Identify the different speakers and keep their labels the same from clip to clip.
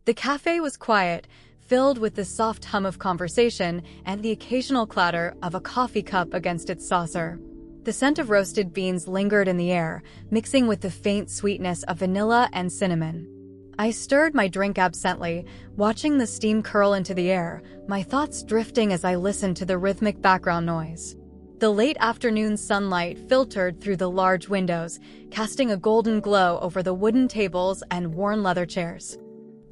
Speaker 1: The cafe was quiet, filled with the soft hum of conversation and the occasional clatter of a coffee cup against its saucer. The scent of roasted beans lingered in the air, mixing with the faint sweetness of vanilla and cinnamon. I stirred my drink absently, watching the steam curl into the air, my thoughts drifting as I listened to the rhythmic background noise. The late afternoon sunlight filtered through the large windows, casting a golden glow over the wooden tables and worn leather chairs.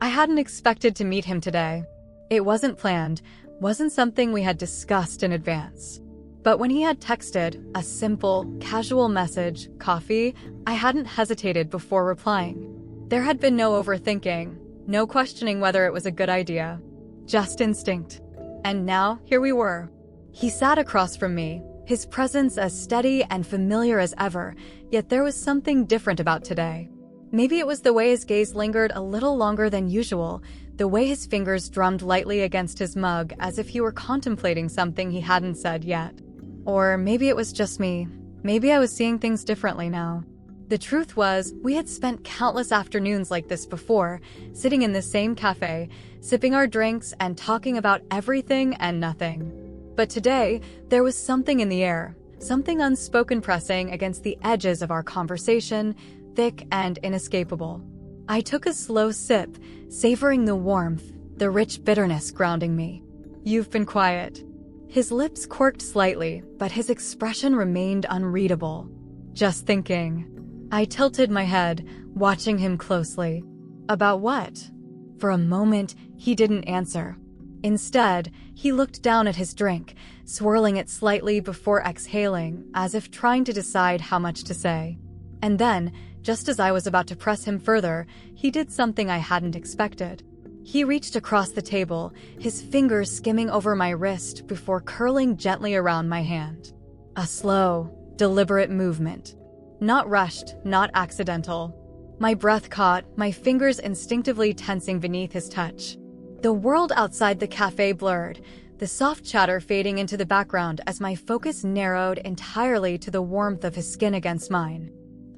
Speaker 1: I hadn't expected to meet him today. It wasn't planned, wasn't something we had discussed in advance. But when he had texted a simple, casual message, coffee, I hadn't hesitated before replying. There had been no overthinking, no questioning whether it was a good idea. Just instinct. And now, here we were. He sat across from me, his presence as steady and familiar as ever, yet there was something different about today. Maybe it was the way his gaze lingered a little longer than usual, the way his fingers drummed lightly against his mug as if he were contemplating something he hadn't said yet. Or maybe it was just me. Maybe I was seeing things differently now. The truth was, we had spent countless afternoons like this before, sitting in the same cafe, sipping our drinks and talking about everything and nothing. But today, there was something in the air, something unspoken pressing against the edges of our conversation, thick and inescapable. I took a slow sip, savoring the warmth, the rich bitterness grounding me. "You've been quiet." His lips quirked slightly, but his expression remained unreadable. "Just thinking." I tilted my head, watching him closely. "About what?" For a moment, he didn't answer. Instead, he looked down at his drink, swirling it slightly before exhaling, as if trying to decide how much to say. And then, just as I was about to press him further, he did something I hadn't expected. He reached across the table, his fingers skimming over my wrist before curling gently around my hand. A slow, deliberate movement. Not rushed, not accidental. My breath caught, my fingers instinctively tensing beneath his touch. The world outside the cafe blurred, the soft chatter fading into the background as my focus narrowed entirely to the warmth of his skin against mine.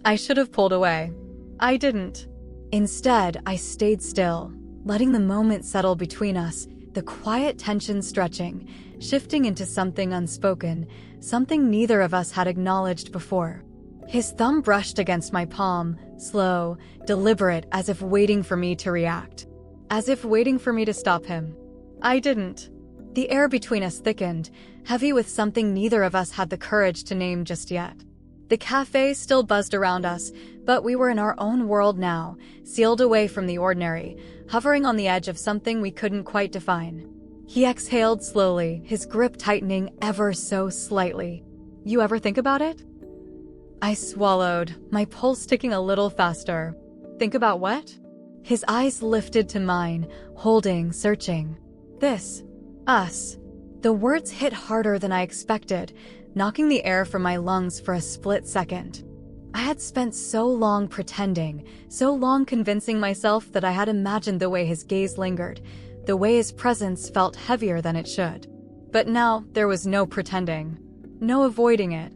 Speaker 1: I should have pulled away. I didn't. Instead, I stayed still, letting the moment settle between us, the quiet tension stretching, shifting into something unspoken, something neither of us had acknowledged before. His thumb brushed against my palm, slow, deliberate, as if waiting for me to react. As if waiting for me to stop him. I didn't. The air between us thickened, heavy with something neither of us had the courage to name just yet. The cafe still buzzed around us, but we were in our own world now, sealed away from the ordinary, hovering on the edge of something we couldn't quite define. He exhaled slowly, his grip tightening ever so slightly. "You ever think about it?" I swallowed, my pulse ticking a little faster. "Think about what?" His eyes lifted to mine, holding, searching. "This. Us." The words hit harder than I expected, knocking the air from my lungs for a split second. I had spent so long pretending, so long convincing myself that I had imagined the way his gaze lingered, the way his presence felt heavier than it should. But now there was no pretending, no avoiding it.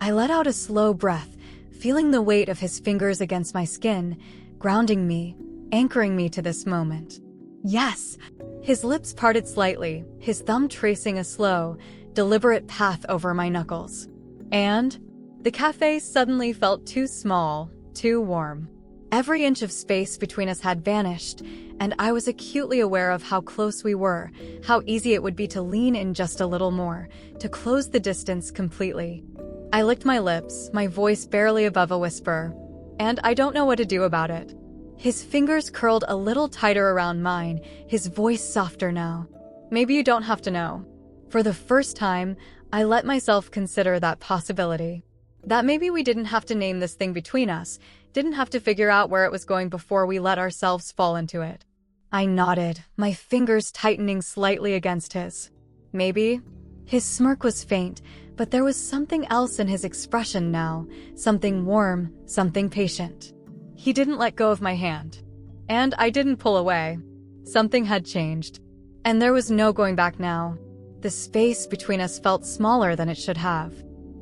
Speaker 1: I let out a slow breath, feeling the weight of his fingers against my skin, grounding me, anchoring me to this moment. Yes! His lips parted slightly, his thumb tracing a slow, deliberate path over my knuckles. And the cafe suddenly felt too small, too warm. Every inch of space between us had vanished, and I was acutely aware of how close we were, how easy it would be to lean in just a little more, to close the distance completely. I licked my lips, my voice barely above a whisper. And I don't know what to do about it. His fingers curled a little tighter around mine, his voice softer now. "Maybe you don't have to know." For the first time, I let myself consider that possibility. That maybe we didn't have to name this thing between us, didn't have to figure out where it was going before we let ourselves fall into it. I nodded, my fingers tightening slightly against his. "Maybe." His smirk was faint, but there was something else in his expression now, something warm, something patient. He didn't let go of my hand. And I didn't pull away. Something had changed. And there was no going back now. The space between us felt smaller than it should have.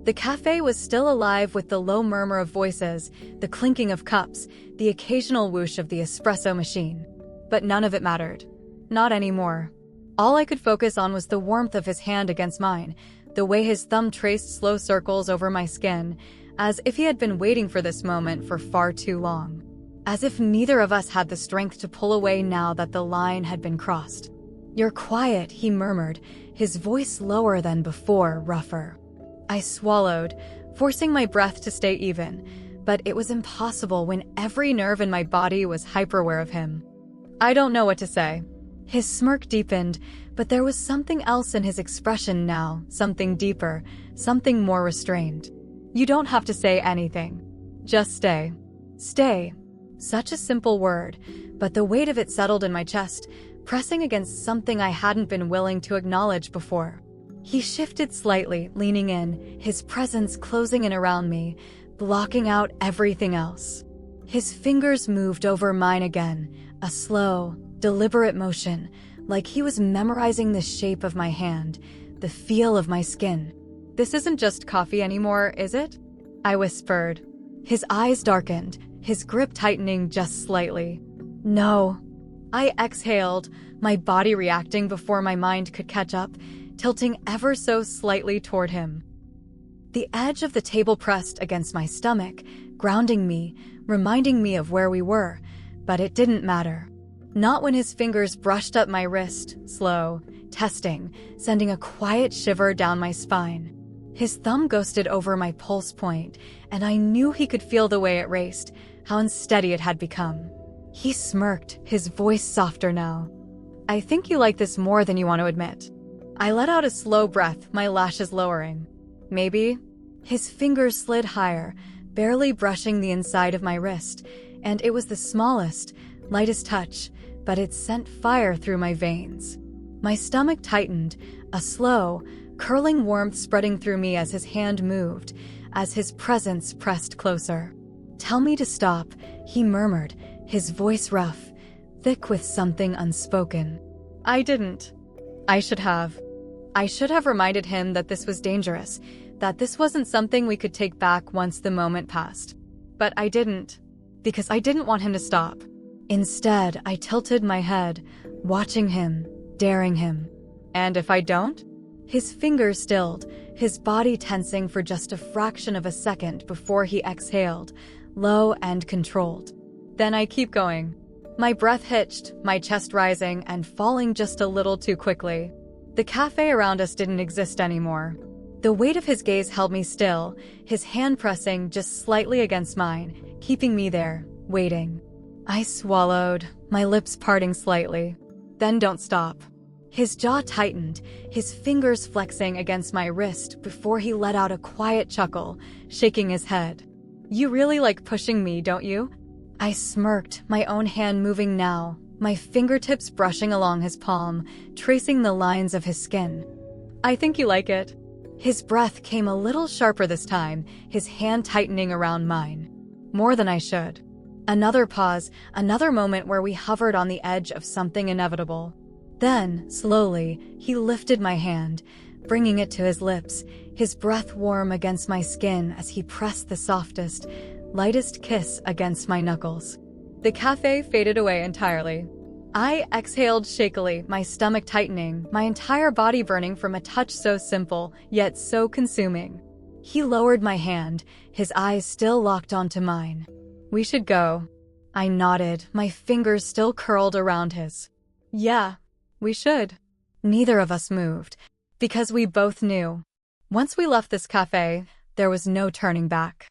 Speaker 1: The cafe was still alive with the low murmur of voices, the clinking of cups, the occasional whoosh of the espresso machine. But none of it mattered. Not anymore. All I could focus on was the warmth of his hand against mine, the way his thumb traced slow circles over my skin, as if he had been waiting for this moment for far too long. As if neither of us had the strength to pull away now that the line had been crossed. "You're quiet," he murmured, his voice lower than before, rougher. I swallowed, forcing my breath to stay even, but it was impossible when every nerve in my body was hyper-aware of him. "I don't know what to say." His smirk deepened, but there was something else in his expression now, something deeper, something more restrained. "You don't have to say anything. Just stay." Stay. Such a simple word, but the weight of it settled in my chest, pressing against something I hadn't been willing to acknowledge before. He shifted slightly, leaning in, his presence closing in around me, blocking out everything else. His fingers moved over mine again, a slow, deliberate motion, like he was memorizing the shape of my hand, the feel of my skin. "This isn't just coffee anymore, is it?" I whispered. His eyes darkened, his grip tightening just slightly. "No." I exhaled, my body reacting before my mind could catch up, tilting ever so slightly toward him. The edge of the table pressed against my stomach, grounding me, reminding me of where we were, but it didn't matter. Not when his fingers brushed up my wrist, slow, testing, sending a quiet shiver down my spine. His thumb ghosted over my pulse point, and I knew he could feel the way it raced, how unsteady it had become. He smirked, his voice softer now. "I think you like this more than you want to admit." I let out a slow breath, my lashes lowering. "Maybe?" His fingers slid higher, barely brushing the inside of my wrist, and it was the smallest, lightest touch, but it sent fire through my veins. My stomach tightened, a slow, curling warmth spreading through me as his hand moved, as his presence pressed closer. "Tell me to stop," he murmured, his voice rough, thick with something unspoken. I didn't. I should have. I should have reminded him that this was dangerous, that this wasn't something we could take back once the moment passed. But I didn't, because I didn't want him to stop. Instead, I tilted my head, watching him, daring him. "And if I don't?" His fingers stilled, his body tensing for just a fraction of a second before he exhaled, low and controlled. "Then I keep going." My breath hitched, my chest rising and falling just a little too quickly. The cafe around us didn't exist anymore. The weight of his gaze held me still, his hand pressing just slightly against mine, keeping me there, waiting. I swallowed, my lips parting slightly. "Then don't stop." His jaw tightened, his fingers flexing against my wrist before he let out a quiet chuckle, shaking his head. "You really like pushing me, don't you?" I smirked, my own hand moving now, my fingertips brushing along his palm, tracing the lines of his skin. "I think you like it." His breath came a little sharper this time, his hand tightening around mine. More than I should. Another pause, another moment where we hovered on the edge of something inevitable. Then, slowly, he lifted my hand, bringing it to his lips, his breath warm against my skin as he pressed the softest, lightest kiss against my knuckles. The cafe faded away entirely. I exhaled shakily, my stomach tightening, my entire body burning from a touch so simple, yet so consuming. He lowered my hand, his eyes still locked onto mine. "We should go." I nodded, my fingers still curled around his. "Yeah, we should." Neither of us moved, because we both knew. Once we left this cafe, there was no turning back.